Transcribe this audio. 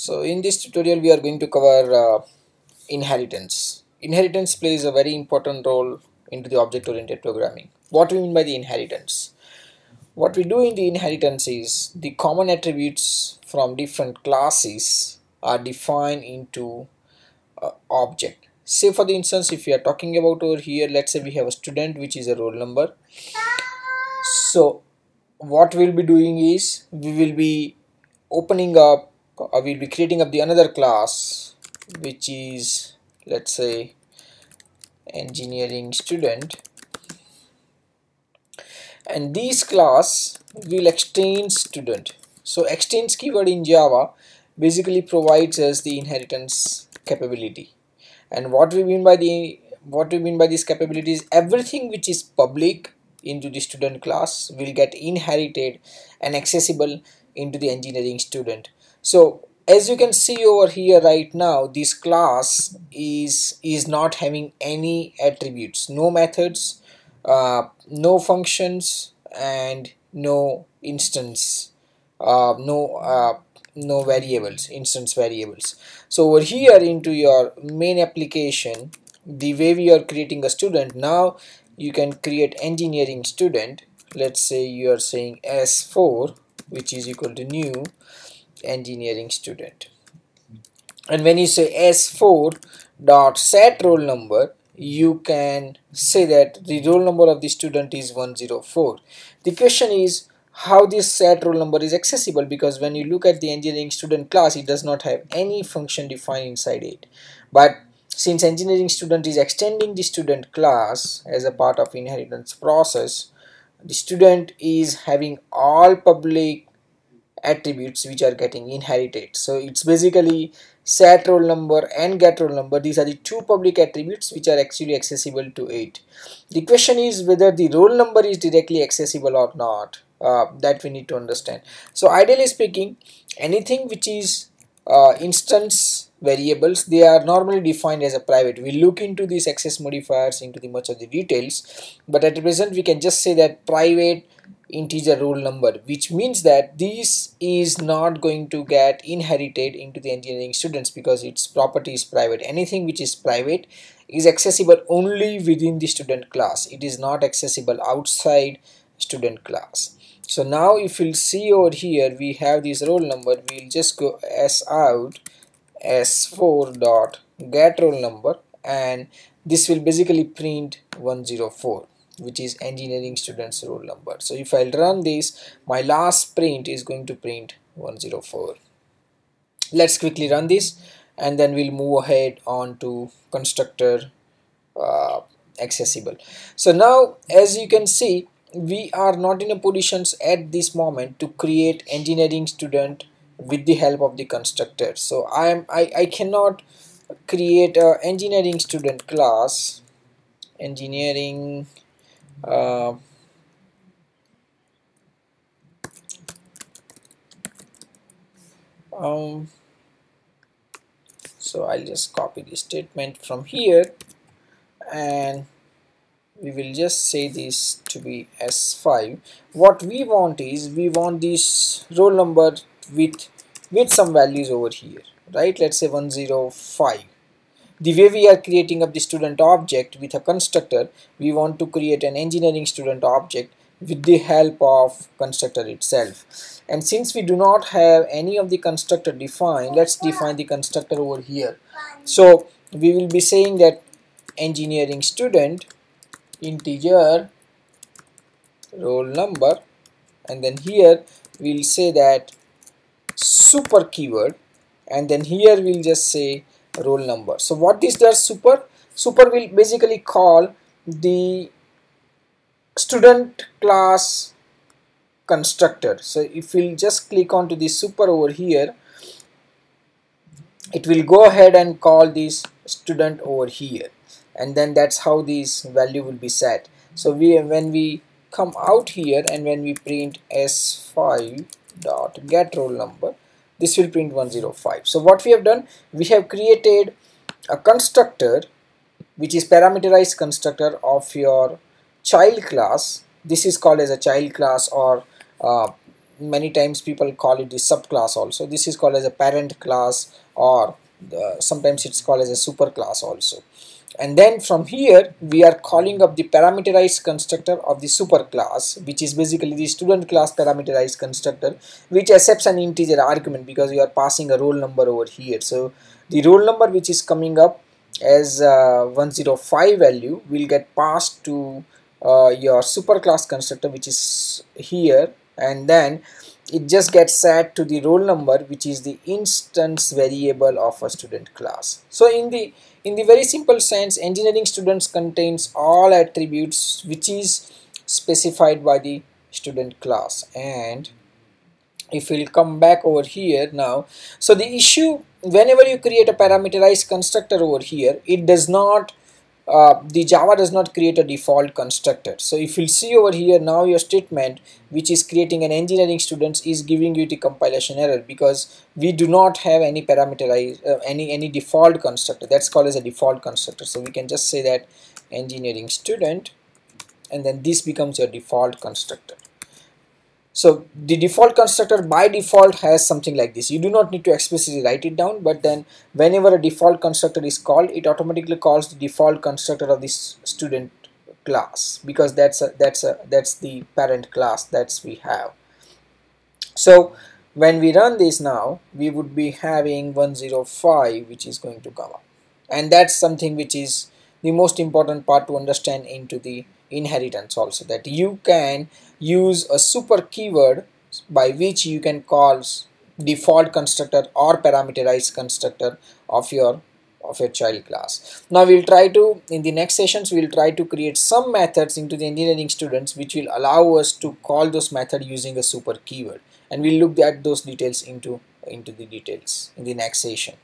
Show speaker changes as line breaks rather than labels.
So in this tutorial we are going to cover inheritance. Inheritance plays a very important role into the object-oriented programming. What we mean by the inheritance? What we do in the inheritance is the common attributes from different classes are defined into object. Say for the instance, if we are talking about over here, let's say we have a student which is a roll number. So what we'll be doing is we will be opening up we'll be creating up the another class which is, let's say, engineering student, and this class will extend student. So extends keyword in Java basically provides us the inheritance capability. And what we mean by this capability is everything which is public into the student class will get inherited and accessible into the engineering student. So as you can see over here right now, this class is not having any attributes, no methods, no functions, and no instance, no variables, instance variables. So over here into your main application, the way we are creating a student, now you can create engineering student. Let's say you are saying S4, which is equal to new engineering student, and when you say S4 dot set roll number, you can say that the roll number of the student is 104. The question is how this set roll number is accessible, because when you look at the engineering student class, it does not have any function defined inside it. But since engineering student is extending the student class as a part of inheritance process, the student is having all public attributes which are getting inherited. So it's basically set roll number and get roll number. These are the two public attributes which are actually accessible to it. The question is whether the roll number is directly accessible or not. That we need to understand. So ideally speaking, anything which is instance variables, they are normally defined as a private. We'll look into these access modifiers into the much of the details, but at present we can just say that private integer roll number, which means that this is not going to get inherited into the engineering students because its property is private. Anything which is private is accessible only within the student class. It is not accessible outside student class. So now if you'll see over here, we have this roll number. We'll just go s out s4 dot get roll number, and this will basically print 104, which is engineering students roll number. So if I'll run this, my last print is going to print 104. Let's quickly run this and then we'll move ahead on to constructor accessible. So now as you can see, we are not in a position at this moment to create engineering student with the help of the constructor. So I cannot create a engineering student class, engineering so I'll just copy the statement from here, and we will just say this to be S5. What we want is we want this roll number with some values over here, right? Let's say 105. The way we are creating up the student object with a constructor, we want to create an engineering student object with the help of constructor itself. And since we do not have any of the constructor defined, let's define the constructor over here. So we will be saying that engineering student integer roll number, and then here we'll say that super keyword, and then here we'll just say roll number. So what is the super will basically call the student class constructor. So if we'll just click onto the super over here, it will go ahead and call this student over here, and then that's how this value will be set. So when we come out here and when we print s5 dot get roll number, this will print 105. So what we have done, we have created a constructor which is parameterized constructor of your child class. This is called as a child class, or many times people call it the subclass also. This is called as a parent class, or sometimes it's called as a superclass also. And then from here we are calling up the parameterized constructor of the superclass, which is basically the student class parameterized constructor, which accepts an integer argument because you are passing a roll number over here. So the roll number which is coming up as 105 value will get passed to your superclass constructor, which is here, and then it just gets set to the roll number, which is the instance variable of a student class. So in the very simple sense, engineering students contains all attributes which is specified by the student class. And if we'll come back over here now, so the issue, whenever you create a parameterized constructor over here, it does not the Java does not create a default constructor. So if you'll see over here now, your statement which is creating an engineering students is giving you the compilation error, because we do not have any parameterized any default constructor. That's called as a default constructor. So we can just say that engineering student, and then this becomes your default constructor. So the default constructor by default has something like this. You do not need to explicitly write it down, but then whenever a default constructor is called, it automatically calls the default constructor of this student class, because that's the parent class that we have. So when we run this now, we would be having 105 which is going to come up, and that's something which is the most important part to understand into the inheritance also, that you can use a super keyword by which you can call default constructor or parameterized constructor of your child class. Now we'll try to, in the next sessions, we'll try to create some methods into the engineering students which will allow us to call those methods using a super keyword, and we'll look at those details into the details in the next session.